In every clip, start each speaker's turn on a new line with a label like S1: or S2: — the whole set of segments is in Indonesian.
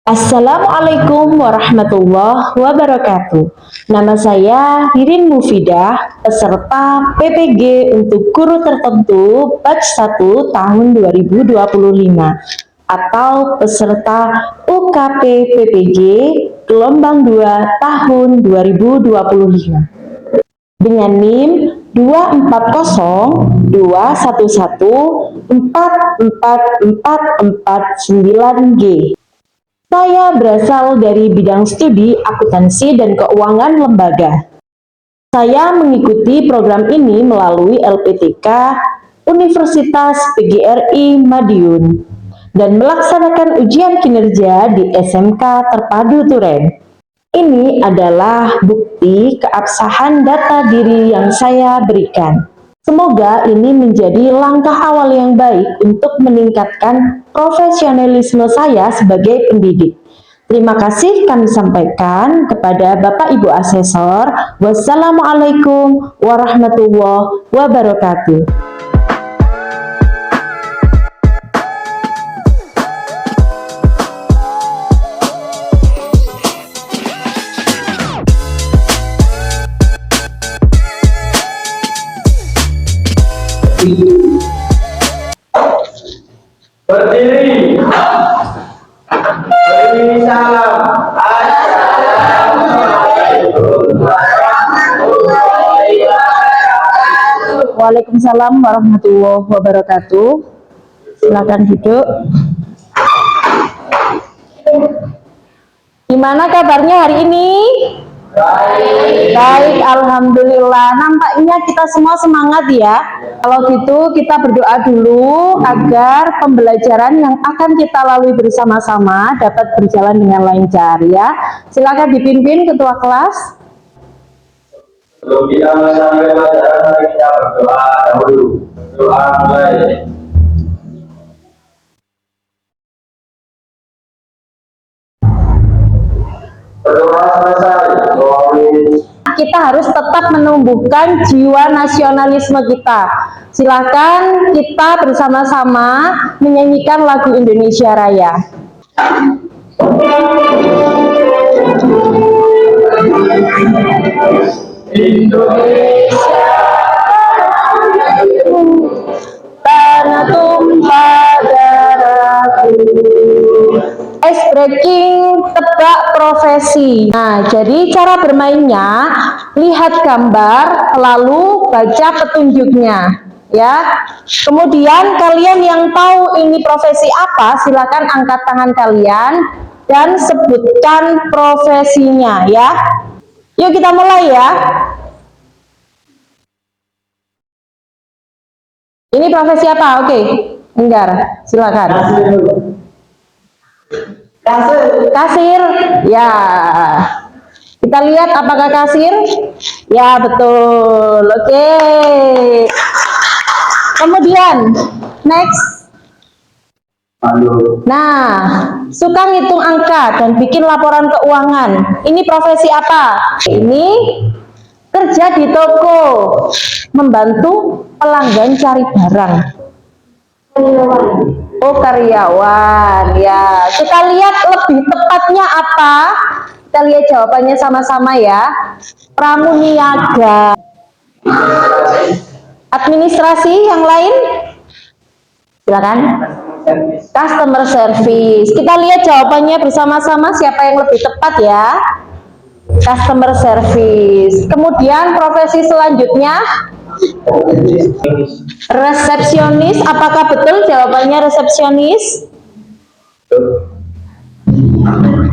S1: Assalamualaikum warahmatullahi wabarakatuh. Nama saya Ririn Mufidah, peserta PPG untuk guru tertentu batch 1 tahun 2025 atau peserta UKP PPG gelombang 2 tahun 2025 dengan NIM 24021114449G. Saya berasal dari bidang studi akuntansi dan keuangan lembaga. Saya mengikuti program ini melalui LPTK Universitas PGRI Madiun dan melaksanakan ujian kinerja di SMK Terpadu Turen. Ini adalah bukti keabsahan data diri yang saya berikan. Semoga ini menjadi langkah awal yang baik untuk meningkatkan profesionalisme saya sebagai pendidik. Terima kasih kami sampaikan kepada Bapak Ibu Asesor. Wassalamualaikum warahmatullahi wabarakatuh.
S2: Berdiri. Beri salam.
S1: Waalaikumsalam warahmatullahi wabarakatuh. Silakan duduk. Gimana kabarnya hari ini? Baik, alhamdulillah. Nampaknya kita semua semangat ya. Kalau gitu kita berdoa dulu agar pembelajaran yang akan kita lalui bersama-sama dapat berjalan dengan lancar ya. Silakan dipimpin ketua kelas.
S2: Sebelum kita mulai pelajaran, mari kita berdoa dahulu. Doa mulai. Berdoa selesai.
S1: Kita harus tetap menumbuhkan jiwa nasionalisme kita. Silakan kita bersama-sama menyanyikan lagu Indonesia Raya.
S2: Indonesia,
S1: tanah tumpah darahku. Ice breaking, tebak profesi. Nah, jadi cara bermainnya, lihat gambar, lalu baca petunjuknya. Ya, kemudian kalian yang tahu ini profesi apa, silakan angkat tangan kalian dan sebutkan profesinya ya. Yuk kita mulai ya. Ini profesi apa? Oke, Enggar, silakan. Kasir, ya. Kita lihat apakah kasir? Ya, betul. Oke. Kemudian, next. Nah, suka ngitung angka dan bikin laporan keuangan. Ini profesi apa? Ini kerja di toko, membantu pelanggan cari barang. Oh, karyawan, ya. Kita lihat lebih tepatnya apa? Kita lihat jawabannya sama-sama ya. Pramuniaga. Administrasi yang lain? Silakan. Customer service. Kita lihat jawabannya bersama-sama siapa yang lebih tepat ya. Customer service. Kemudian profesi selanjutnya resepsionis. Apakah betul jawabannya resepsionis?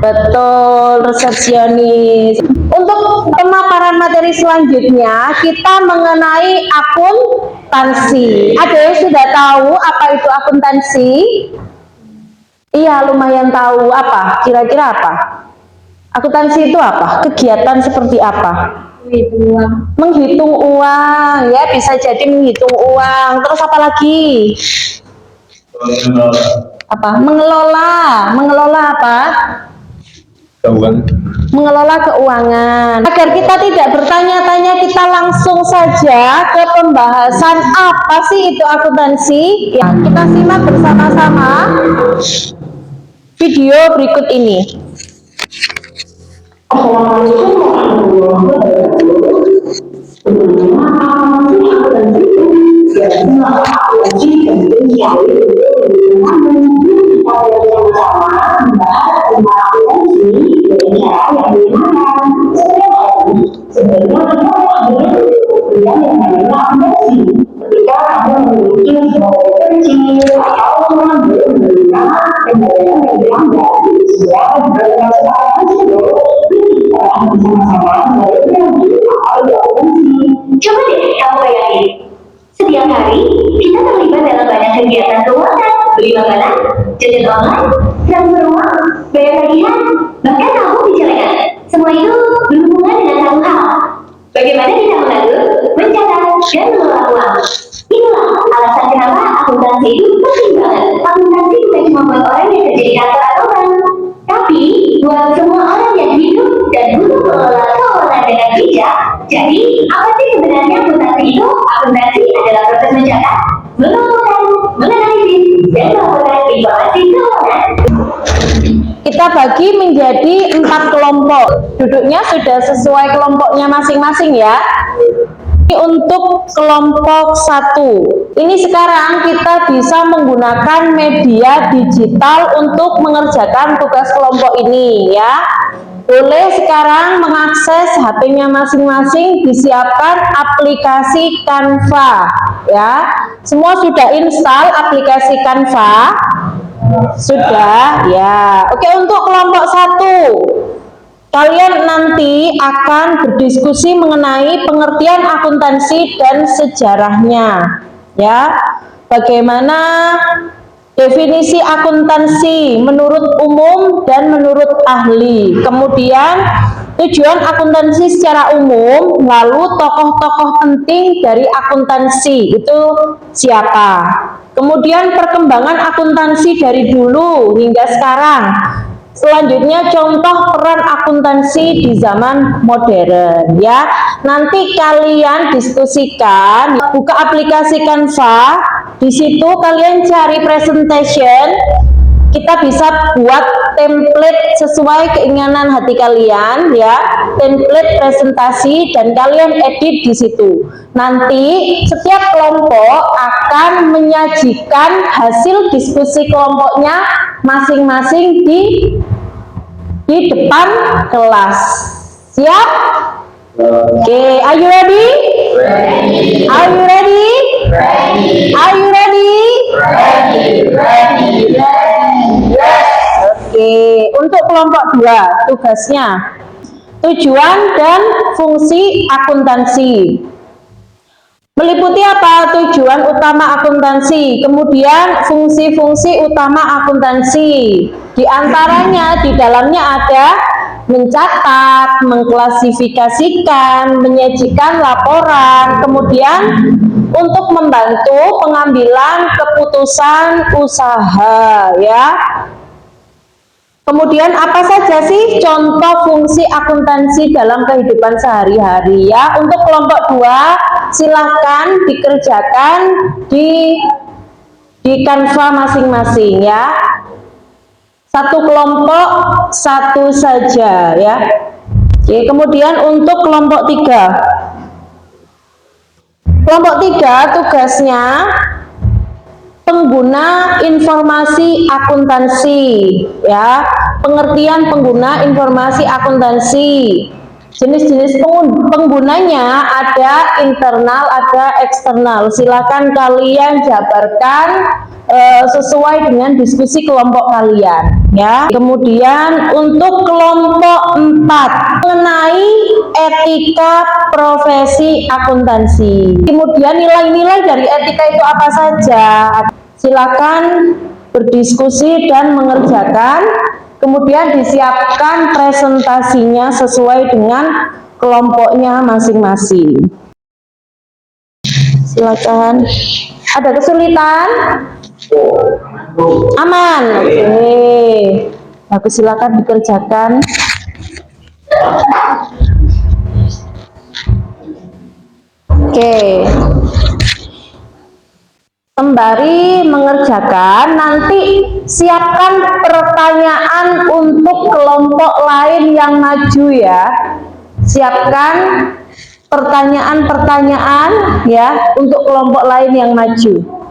S1: Betul, resepsionis. Untuk pemaparan materi selanjutnya kita mengenai akuntansi. Ada yang sudah tahu apa itu akuntansi? Iya, lumayan tahu. Apa? Kira-kira apa? Akuntansi itu apa? Kegiatan seperti apa? Menghitung uang, ya, bisa jadi menghitung uang. Terus apa lagi? Apa? Mengelola apa?
S2: Keuangan.
S1: Mengelola keuangan. Agar kita tidak bertanya-tanya, kita langsung saja ke pembahasan apa sih itu akuntansi. Ya, kita simak bersama-sama. video berikut ini.
S3: Assalamualaikum warahmatullahi wabarakatuh. Sebelumnya, akuntansi dan akuntansi penting sekali untuk kita bersama-sama membahas tentang akuntansi dengan cara yang menyenangkan. Sebenarnya kita harus kuliah yang namanya akuntansi. Ketika kamu memiliki sebuah kecil atau cuma belum menerima pembayaran yang dilanggar, sebuah pembayaran sekarang juga bersama-sama coba deh kamu bayangin, setiap hari kita terlibat dalam banyak kegiatan keuangan, beli makanan, jajan online, transfer uang, bayar tagihan, bahkan kamu dicelengan. Semua itu berhubungan dengan satu hal, bagaimana kita mengatur, mencatat, dan mengelola uang. Inilah alasan kenapa akuntansi itu penting banget. Akuntansi bukan cuma buat orang yang kerja di kantor atau bank, tapi buat semua orang yang hidup dan butuh mengelola keuangan dengan bijak. Jadi, apa sih sebenarnya akuntansi itu? Akuntansi adalah proses mencatat, mengumpulkan, menganalisis, dan melakukan informasi keuangan.
S1: Kita bagi menjadi 4 kelompok. Duduknya sudah sesuai kelompoknya masing-masing ya. Untuk kelompok 1, ini sekarang kita bisa menggunakan media digital untuk mengerjakan tugas kelompok ini ya. Boleh sekarang mengakses HP-nya masing-masing, disiapkan aplikasi Canva ya. Semua sudah install aplikasi Canva? Sudah ya. Oke, untuk kelompok 1, kalian nanti akan berdiskusi mengenai pengertian akuntansi dan sejarahnya ya. Bagaimana definisi akuntansi menurut umum dan menurut ahli. Kemudian tujuan akuntansi secara umum, lalu tokoh-tokoh penting dari akuntansi itu siapa. Kemudian perkembangan akuntansi dari dulu hingga sekarang. Selanjutnya contoh peran akuntansi di zaman modern ya. Nanti kalian diskusikan, buka aplikasi Canva, di situ kalian cari presentation. Kita bisa buat template sesuai keinginan hati kalian ya, template presentasi, dan kalian edit di situ. Nanti setiap kelompok akan menyajikan hasil diskusi kelompoknya masing-masing di depan kelas. Siap? Oke, are you ready?
S2: Ready.
S1: Are you ready?
S2: Ready.
S1: Are you ready?
S2: Ready. Ready. Yes.
S1: Oke, untuk kelompok 2, tugasnya tujuan dan fungsi akuntansi. Meliputi apa? Tujuan utama akuntansi, kemudian fungsi-fungsi utama akuntansi. Di antaranya di dalamnya ada mencatat, mengklasifikasikan, menyajikan laporan, kemudian untuk membantu pengambilan keputusan usaha ya. Kemudian apa saja sih contoh fungsi akuntansi dalam kehidupan sehari-hari ya. Untuk kelompok 2 silahkan dikerjakan di Canva masing-masing ya. Satu kelompok satu saja ya. Oke, kemudian untuk kelompok 3. Kelompok 3 tugasnya pengguna informasi akuntansi ya, pengertian pengguna informasi akuntansi. Jenis-jenis penggunanya ada internal, ada eksternal. Silakan kalian jabarkan sesuai dengan diskusi kelompok kalian ya. Kemudian untuk kelompok 4 mengenai etika profesi akuntansi. Kemudian nilai-nilai dari etika itu apa saja? Silakan berdiskusi dan mengerjakan. Kemudian disiapkan presentasinya sesuai dengan kelompoknya masing-masing. Silakan. Ada kesulitan? Aman. Oke. Bagus, silakan dikerjakan. Oke. sembari mengerjakan, nanti siapkan pertanyaan untuk kelompok lain yang maju ya. Siapkan pertanyaan-pertanyaan ya untuk kelompok lain yang maju.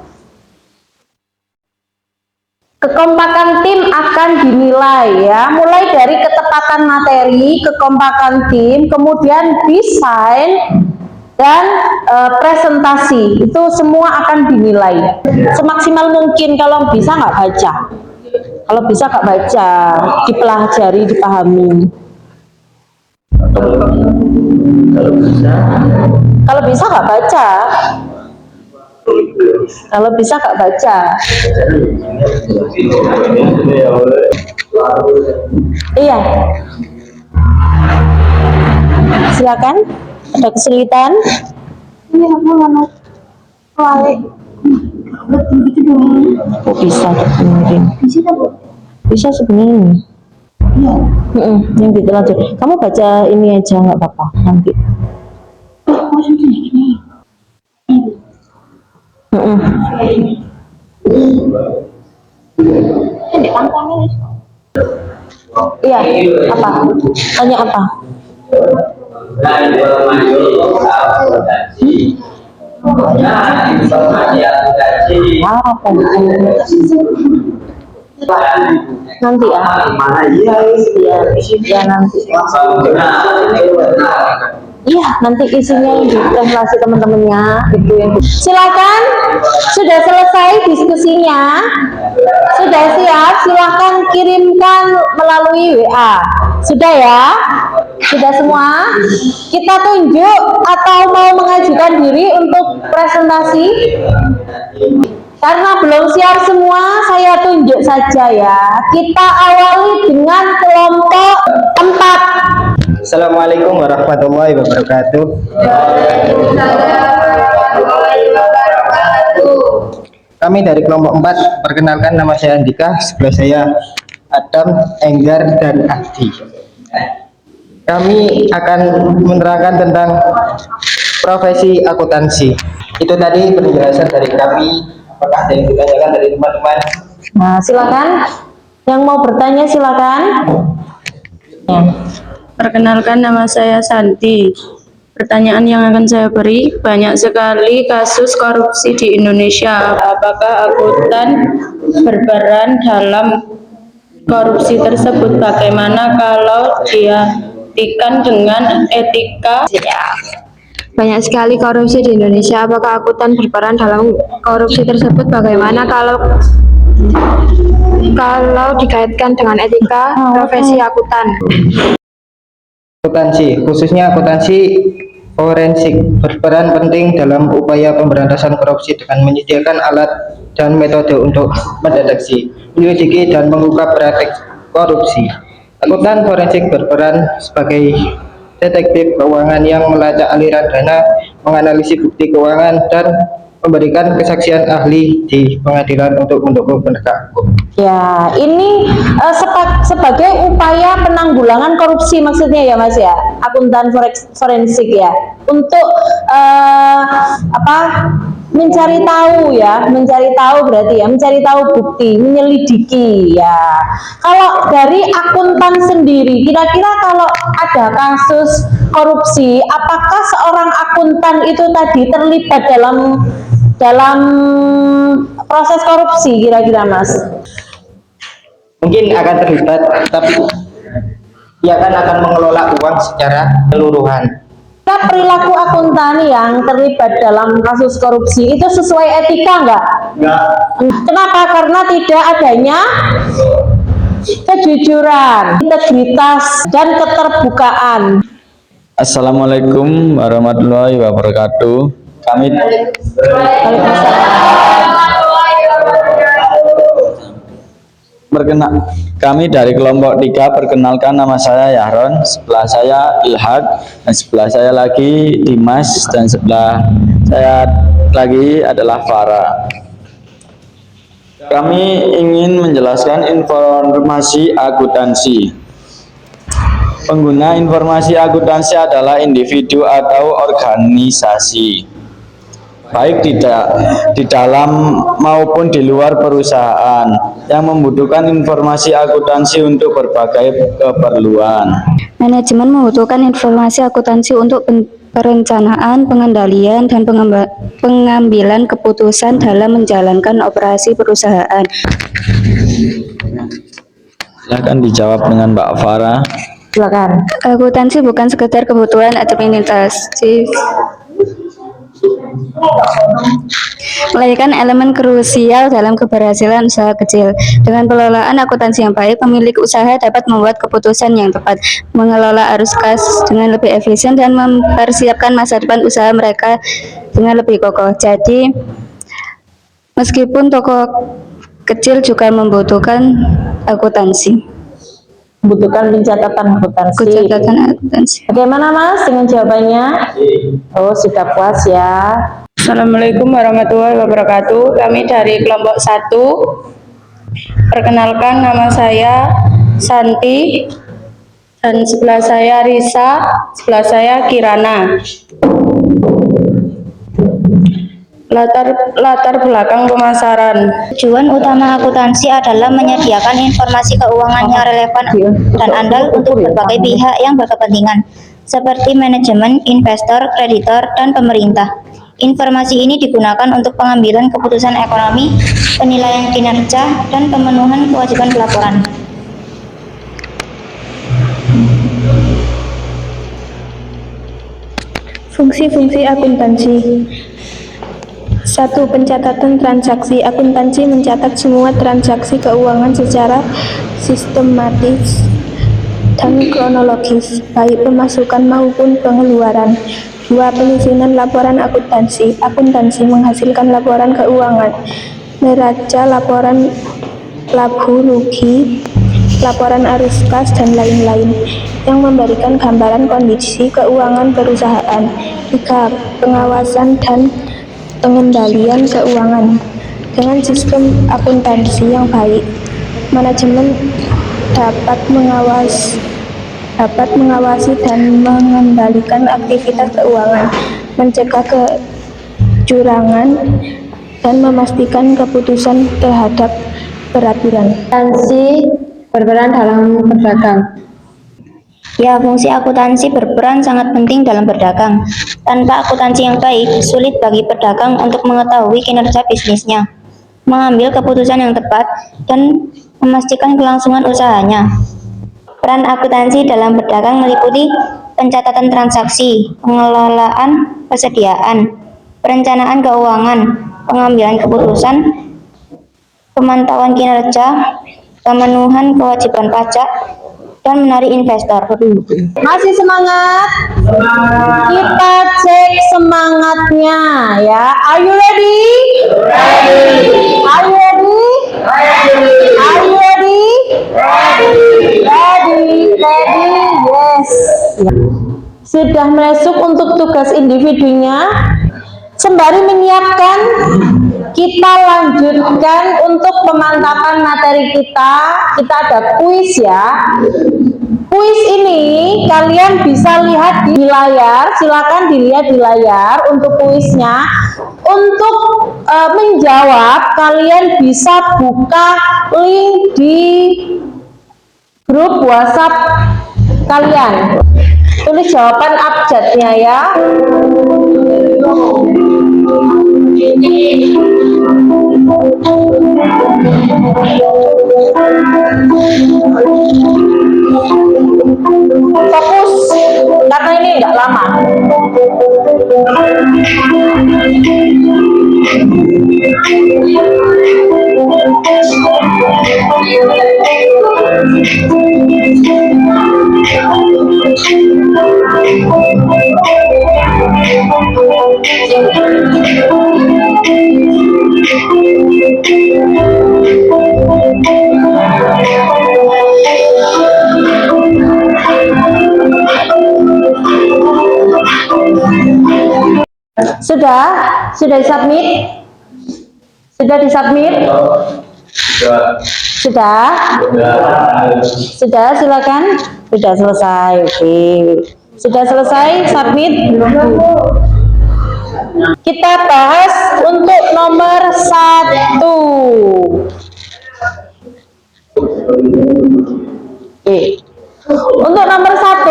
S1: Kekompakan tim akan dinilai ya, mulai dari ketepatan materi, kekompakan tim, kemudian desain dan presentasi, itu semua akan dinilai semaksimal mungkin. Kalau bisa nggak baca, kalau bisa nggak baca, dipelajari, dipahami. Kalau bisa nggak baca, kalau bisa nggak baca. Iya, silakan. Ada kesulitan? Ini aku mana? Oh, bisa mungkin. Bisa sebenarnya. Yang gitu aja. Kamu baca ini aja nggak apa-apa nanti. Iya, apa? Tanya apa?
S2: Dan informasi akuntansi. Nah, informasi akuntansi.
S1: Apa? Nanti ya.
S2: Mana iya?
S1: Ya nanti. Iya, nanti isinya yang dipresentasi teman-temannya itu yang. Silakan, sudah selesai diskusinya, sudah siap, silakan kirimkan melalui WA. Sudah ya? Sudah semua? Kita tunjuk atau mau mengajukan diri untuk presentasi? Karena belum siap semua, saya tunjuk saja ya. Kita awali dengan kelompok 4.
S4: Assalamualaikum warahmatullahi wabarakatuh. Kami dari kelompok 4, perkenalkan nama saya Andika, sebelah saya Adam, Enggar, dan Adi. Kami akan menerangkan tentang profesi akuntansi. Itu tadi penjelasan dari kami. Apakah ada yang ditanyakan dari teman-teman?
S1: Nah, silakan. Yang mau bertanya silakan. Ya.
S5: Perkenalkan, nama saya Santi. Pertanyaan yang akan saya beri, banyak sekali kasus korupsi di Indonesia. Apakah akuntan berperan dalam korupsi tersebut? Bagaimana kalau diartikan dengan etika?
S6: Banyak sekali korupsi di Indonesia. Apakah akuntan berperan dalam korupsi tersebut? Bagaimana kalau dikaitkan dengan etika profesi akuntan?
S4: Akuntansi, khususnya akuntansi forensik, berperan penting dalam upaya pemberantasan korupsi dengan menyediakan alat dan metode untuk mendeteksi, menyelidiki, dan mengungkap praktik korupsi. Akuntan forensik berperan sebagai detektif keuangan yang melacak aliran dana, menganalisis bukti keuangan, dan memberikan kesaksian ahli di pengadilan untuk mendukung penegak hukum.
S1: Ya, ini sebagai upaya penanggulangan korupsi maksudnya ya Mas ya, akuntan forensik ya, untuk mencari tahu ya, mencari tahu berarti ya, mencari tahu bukti, menyelidiki ya. Kalau dari akuntan sendiri, kira-kira kalau ada kasus korupsi, apakah seorang akuntan itu tadi terlibat dalam proses korupsi kira-kira Mas?
S4: Mungkin akan terlibat, tapi ia akan mengelola uang secara keseluruhan.
S1: Perilaku akuntan yang terlibat dalam kasus korupsi itu sesuai etika enggak?
S4: Enggak.
S1: Kenapa? Karena tidak adanya kejujuran, integritas, dan keterbukaan.
S7: Assalamualaikum warahmatullahi wabarakatuh. Kami dari kelompok 3, perkenalkan nama saya Yahron, sebelah saya Ilhad, dan sebelah saya lagi Dimas, dan sebelah saya lagi adalah Farah. Kami ingin menjelaskan informasi akuntansi. Pengguna informasi akuntansi adalah individu atau organisasi. baik di dalam maupun di luar perusahaan yang membutuhkan informasi akuntansi untuk berbagai keperluan.
S6: Manajemen membutuhkan informasi akuntansi untuk perencanaan, pengendalian, dan pengambilan keputusan dalam menjalankan operasi perusahaan.
S7: Silahkan dijawab dengan Mbak Farah.
S1: Silakan.
S6: Akuntansi bukan sekedar kebutuhan administratif, melainkan elemen krusial dalam keberhasilan usaha kecil. Dengan pengelolaan akuntansi yang baik, pemilik usaha dapat membuat keputusan yang tepat, mengelola arus kas dengan lebih efisien, dan mempersiapkan masa depan usaha mereka dengan lebih kokoh. Jadi, meskipun toko kecil juga membutuhkan akuntansi.
S1: Membutuhkan pencatatan akuntansi. Bagaimana Mas dengan jawabannya? Oh, sudah puas ya.
S5: Assalamualaikum warahmatullahi wabarakatuh. Kami dari kelompok 1. Perkenalkan, nama saya Santi dan sebelah saya Risa, sebelah saya Kirana. Latar belakang pemasaran.
S8: Tujuan utama akuntansi adalah menyediakan informasi keuangan yang relevan dan andal untuk berbagai pihak yang berkepentingan, seperti manajemen, investor, kreditor, dan pemerintah. Informasi ini digunakan untuk pengambilan keputusan ekonomi, penilaian kinerja, dan pemenuhan kewajiban pelaporan.
S9: Fungsi-fungsi akuntansi. 1. Pencatatan transaksi. Akuntansi mencatat semua transaksi keuangan secara sistematis dan kronologis, baik pemasukan maupun pengeluaran. 2. Penyusunan laporan akuntansi. Akuntansi menghasilkan laporan keuangan, neraca, laporan laba rugi, laporan arus kas, dan lain-lain, yang memberikan gambaran kondisi keuangan perusahaan. 3. Pengawasan dan pengendalian keuangan. Dengan sistem akuntansi yang baik, manajemen dapat mengawasi dan mengendalikan aktivitas keuangan, mencegah kecurangan, dan memastikan keputusan terhadap peraturan.
S6: Akuntansi berperan dalam berdagang.
S8: Ya, fungsi akuntansi berperan sangat penting dalam berdagang. Tanpa akuntansi yang baik, sulit bagi pedagang untuk mengetahui kinerja bisnisnya, mengambil keputusan yang tepat, dan memastikan kelangsungan usahanya. Peran akuntansi dalam berdagang meliputi pencatatan transaksi, pengelolaan persediaan, perencanaan keuangan, pengambilan keputusan, pemantauan kinerja, pemenuhan kewajiban pajak, dan menarik investor.
S1: Masih semangat? Kita cek semangatnya ya. Are you ready? Are you ready? Are you ready? Ready. Yes. Sudah masuk untuk tugas individunya. Sembari menyiapkan, kita lanjutkan untuk pemantapan materi kita. Kita ada kuis ya. Kuis ini kalian bisa lihat di layar. Silakan dilihat di layar untuk kuisnya. Untuk menjawab, kalian bisa buka link di grup WhatsApp kalian. Tulis jawaban abjadnya ya. Fokus, karena ini enggak lama. Sudah disubmit? Sudah disubmit? Sudah, silakan. Sudah selesai. Oke. Sudah selesai submit? Kita bahas untuk nomor 1. Oke. Untuk nomor 1,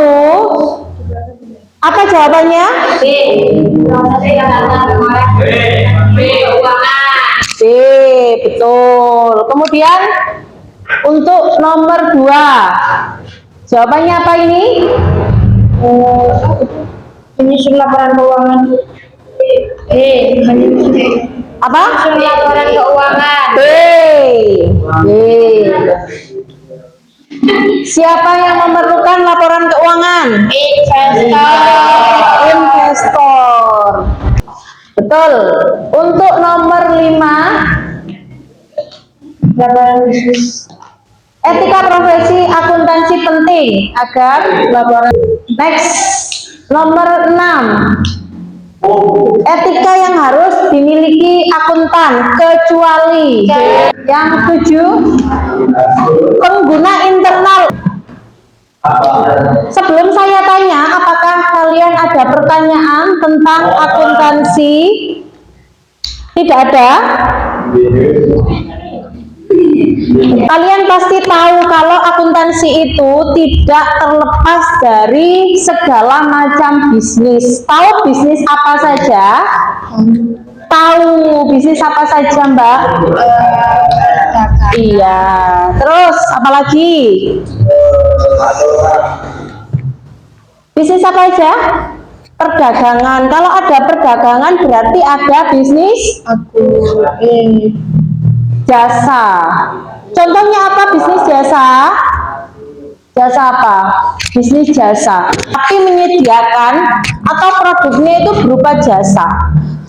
S1: apa jawabannya? B. B, betul. Kemudian untuk nomor 2, jawabannya apa ini?
S9: Menyusun laporan keuangan.
S1: Apa?
S9: Laporan keuangan.
S1: B. B. Siapa yang memerlukan laporan keuangan? Investor. Betul. Untuk nomor 5,
S9: Laporan bisnis.
S1: etika profesi akuntansi penting agar laporan. Next, nomor 6, etika yang harus dimiliki akuntan kecuali. Yang 7, pengguna internal. Sebelum saya tanya, apakah kalian ada pertanyaan tentang akuntansi? Tidak ada? Kalian pasti tahu kalau akuntansi itu tidak terlepas dari segala macam bisnis. Tahu bisnis apa saja? Tahu bisnis apa saja, Mbak? Iya. Terus apa lagi? Bisnis apa aja? Perdagangan. Kalau ada perdagangan berarti ada bisnis jasa. Contohnya apa bisnis jasa? Jasa apa? Bisnis jasa. Tapi menyediakan atau produknya itu berupa jasa.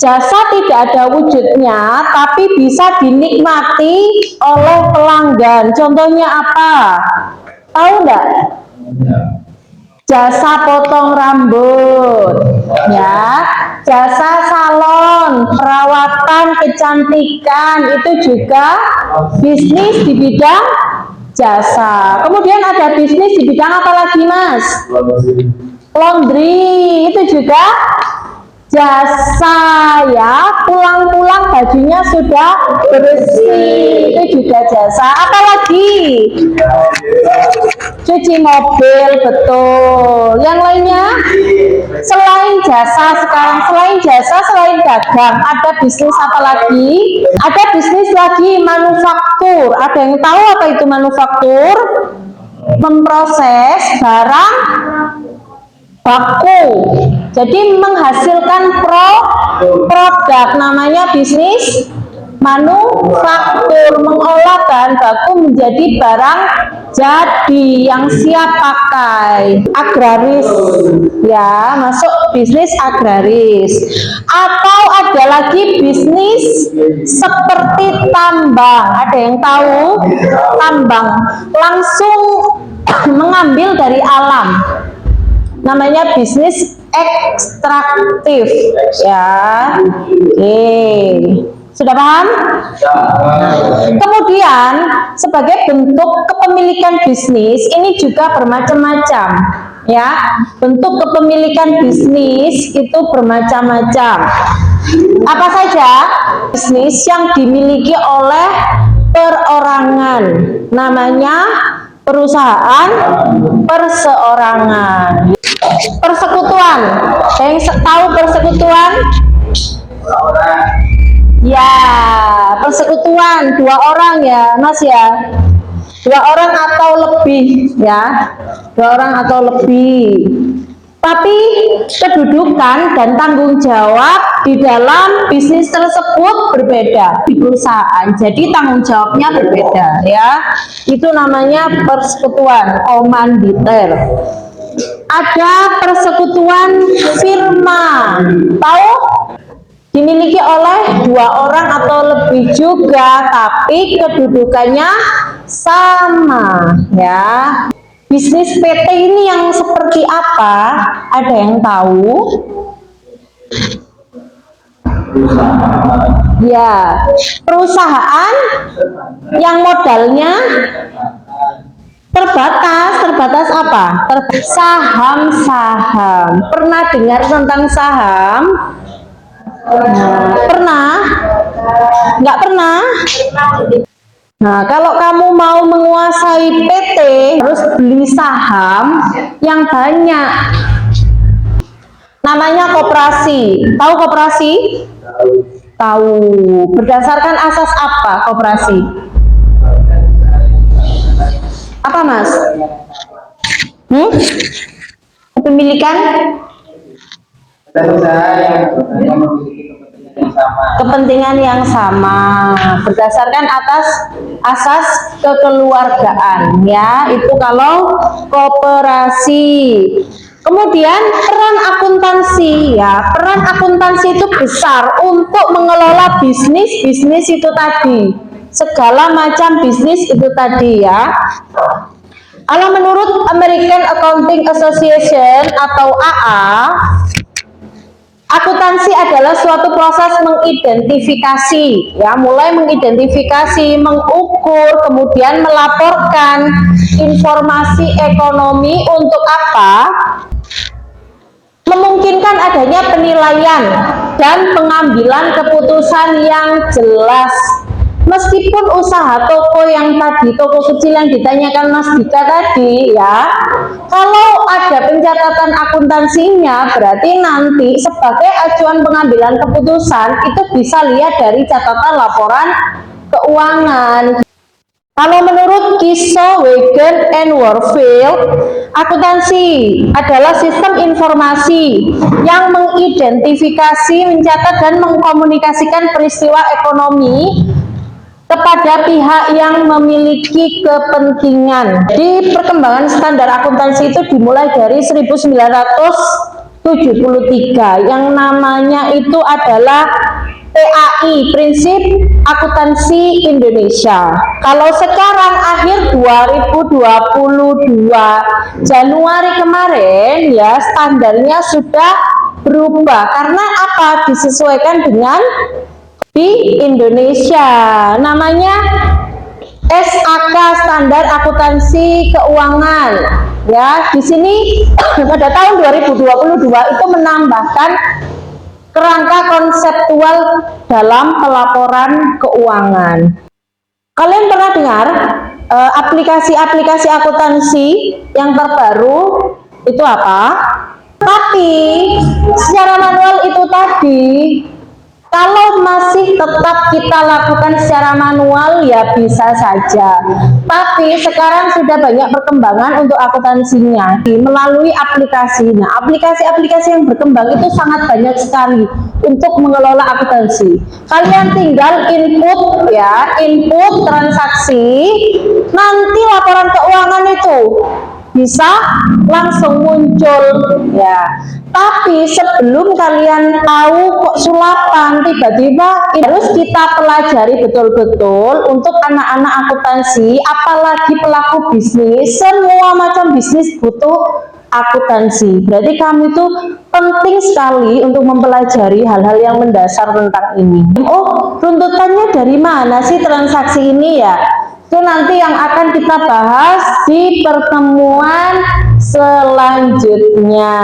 S1: Jasa tidak ada wujudnya, tapi bisa dinikmati oleh pelanggan. Contohnya apa? Tahu enggak? Jasa potong rambut, ya, jasa salon, perawatan kecantikan, itu juga bisnis di bidang jasa. Kemudian ada bisnis di bidang apa lagi, Mas? Laundry, itu juga jasa, ya, pulang-pulang bajunya sudah bersih, itu juga jasa. Apa lagi? Cuci mobil, betul. Yang lainnya? Selain jasa sekarang, selain dagang, ada bisnis apa lagi? Ada bisnis lagi manufaktur. Ada yang tahu apa itu manufaktur? Memproses barang baku, jadi menghasilkan produk, namanya bisnis manufaktur, mengolah bahan baku menjadi barang jadi yang siap pakai. Agraris, ya, masuk bisnis agraris. Atau ada lagi bisnis seperti tambang. Ada yang tahu? Tambang langsung mengambil dari alam, namanya bisnis ekstraktif, ya. Oke, sudah paham? Kemudian sebagai bentuk kepemilikan bisnis ini juga bermacam-macam, ya. Bentuk kepemilikan bisnis itu bermacam-macam. Apa saja? Bisnis yang dimiliki oleh perorangan, namanya perusahaan perseorangan. Persekutuan, ada yang tahu persekutuan? Ya, persekutuan 2 orang, ya, Mas, ya. 2 orang atau lebih, ya. 2 orang atau lebih. Tapi kedudukan dan tanggung jawab di dalam bisnis tersebut berbeda di perusahaan. Jadi tanggung jawabnya berbeda, ya. Itu namanya persekutuan komanditer. Ada persekutuan firma. Tahu? Dimiliki oleh 2 orang atau lebih juga, tapi kedudukannya sama, ya. Bisnis PT ini yang seperti apa? Ada yang tahu? Ya, perusahaan yang modalnya terbatas apa? Saham-saham. Pernah dengar tentang saham? Pernah? Nggak pernah? Nah, kalau kamu mau menguasai PT, harus beli saham yang banyak. Namanya koperasi. Tahu koperasi? Tahu. Berdasarkan asas apa koperasi? Apa, Mas? Kepemilikan? Kepentingan yang sama berdasarkan atas asas kekeluargaan, ya, itu kalau koperasi. Kemudian peran akuntansi, ya, peran akuntansi itu besar untuk mengelola bisnis itu tadi, segala macam bisnis itu tadi, ya. Kalau menurut American Accounting Association atau AA, akuntansi adalah suatu proses mengidentifikasi, ya, mulai mengidentifikasi, mengukur, kemudian melaporkan informasi ekonomi untuk apa? Memungkinkan adanya penilaian dan pengambilan keputusan yang jelas. Meskipun usaha toko yang tadi, toko kecil yang ditanyakan Mas Dika tadi, ya, kalau ada pencatatan akuntansinya, berarti nanti sebagai acuan pengambilan keputusan itu bisa lihat dari catatan laporan keuangan. Kalau menurut Kiso, Wagen, and Warfield, akuntansi adalah sistem informasi yang mengidentifikasi, mencatat, dan mengkomunikasikan peristiwa ekonomi kepada pihak yang memiliki kepentingan. Di perkembangan standar akuntansi itu dimulai dari 1973, yang namanya itu adalah PAI, Prinsip Akuntansi Indonesia. Kalau sekarang akhir 2022 Januari kemarin, ya, standarnya sudah berubah. Karena apa? Disesuaikan dengan di Indonesia. Namanya SAK, Standar Akuntansi Keuangan. Ya, di sini pada tahun 2022 itu menambahkan kerangka konseptual dalam pelaporan keuangan. Kalian pernah dengar aplikasi-aplikasi akuntansi yang terbaru itu apa? Tapi secara manual itu tadi, kalau masih tetap kita lakukan secara manual, ya bisa saja. Tapi sekarang sudah banyak perkembangan untuk akuntansinya melalui aplikasi. Nah, aplikasi-aplikasi yang berkembang itu sangat banyak sekali untuk mengelola akuntansi. Kalian tinggal input, ya, input transaksi, nanti laporan keuangan itu bisa langsung muncul, ya. Tapi sebelum kalian tahu kok sulapan tiba-tiba, harus kita pelajari betul-betul untuk anak-anak akuntansi, apalagi pelaku bisnis. Semua macam bisnis butuh akuntansi. Berarti kamu itu penting sekali untuk mempelajari hal-hal yang mendasar tentang ini. Oh, runtutannya dari mana sih transaksi ini, ya? Itu nanti yang akan kita bahas di pertemuan selanjutnya.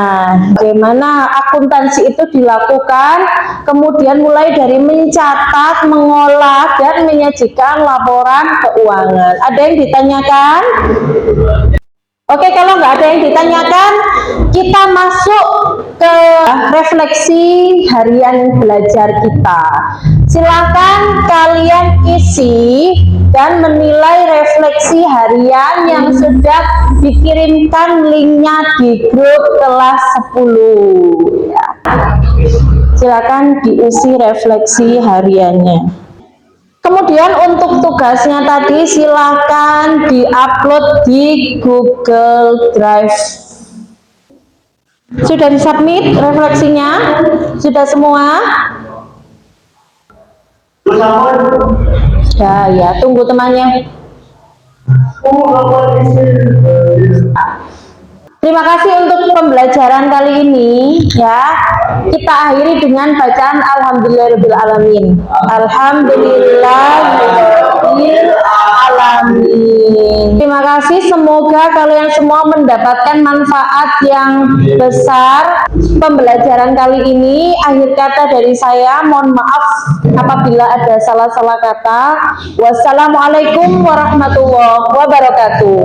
S1: Bagaimana akuntansi itu dilakukan, kemudian mulai dari mencatat, mengolah, dan menyajikan laporan keuangan. Ada yang ditanyakan? Oke, kalau nggak ada yang ditanyakan, kita masuk ke refleksi harian belajar kita. Silakan kalian isi dan menilai refleksi harian yang sudah dikirimkan linknya di grup kelas 10. Ya. Silakan diisi refleksi hariannya. Kemudian untuk tugasnya tadi silakan diupload di Google Drive. Sudah disubmit refleksinya? Sudah semua? Sudah, ya, tunggu temannya. Terima kasih untuk pembelajaran kali ini ya. Kita akhiri dengan bacaan Alhamdulillahirabbil alamin. Alhamdulillahirabbil alamin. Terima kasih, semoga kalian semua mendapatkan manfaat yang besar pembelajaran kali ini. Akhir kata dari saya, mohon maaf apabila ada salah-salah kata. Wassalamualaikum warahmatullahi wabarakatuh.